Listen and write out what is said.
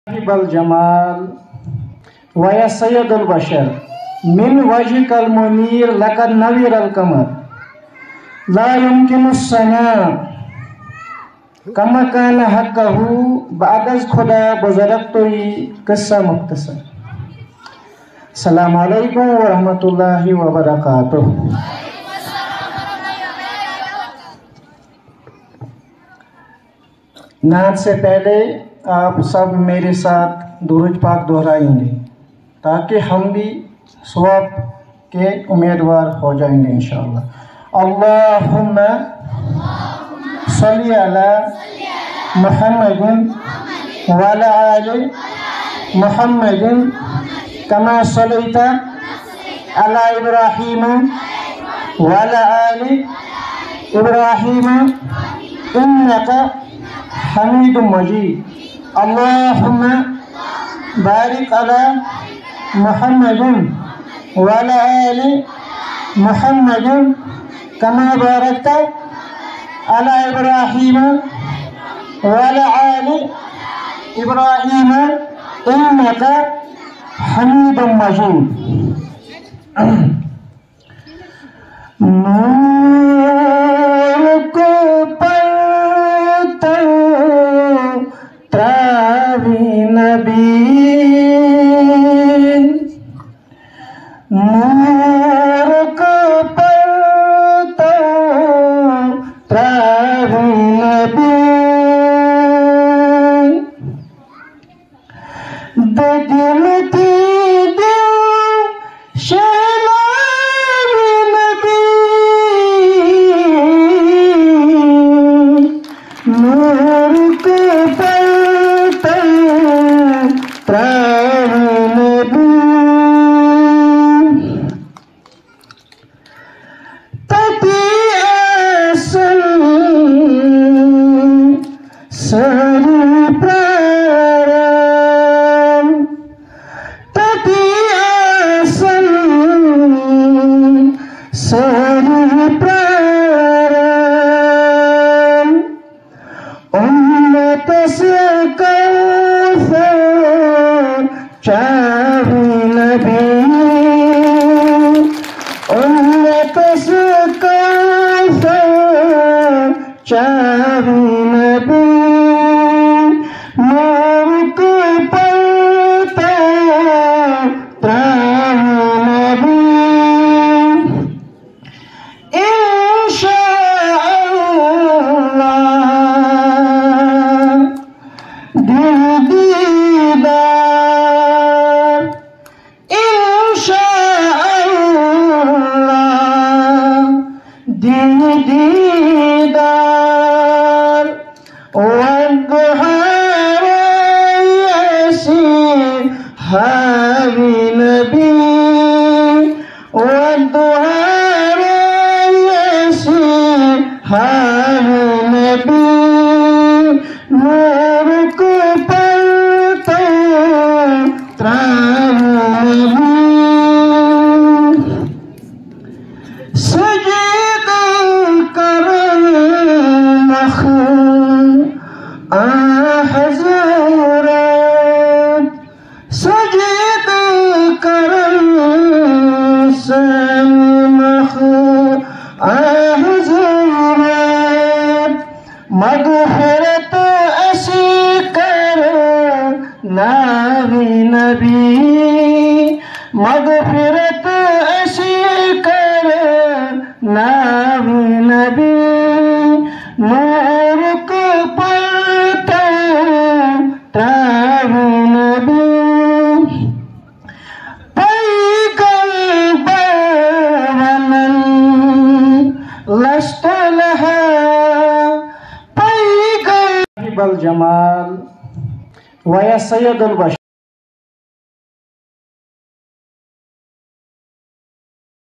बल जमाल वया सैयदुल बशर मिन वजहिकल मुनीर लकद नवीरल कमर ला युमकिनुस सना कमा कान हक्कहु बादज खुदा बुज़रक्तुई किस्सा मुख्तसर। अस्सलामु अलैकुम व रहमतुल्लाहि व बरकातुहू। नात से पहले आप सब मेरे साथ दुरूद पाक दोहराएंगे ताकि हम भी सवाब के उम्मीदवार हो जाएंगे इंशाअल्लाह। अल्लाहुम्मा सल्ली अला मुहम्मदिन व अला आलि मुहम्मदिन कमा सल्लैता अला इब्राहीम व अला आलि इब्राहीम इन्नका हमीदुम मजीद। अल्लाहुम्मा बारिक अला मुहम्मदिन व अला आलि मुहम्मदिन कमा बारकता अला इब्राहीम व अला आलि इब्राहीम इन्नका हमीदुम मजीद। नूर को पढ़ता त्रावी नबी बदलती दिल शैलावी नबी नूर को पढ़ता त्रावी नबी मग़फ़िरत असी कर नावी नबी मग़फ़िरत असी कर नावी नबी नूर को पढ़ता त्रावी नबी पैगंबर वलन लस्त लहा बल जमाल वया सैयदुल बशर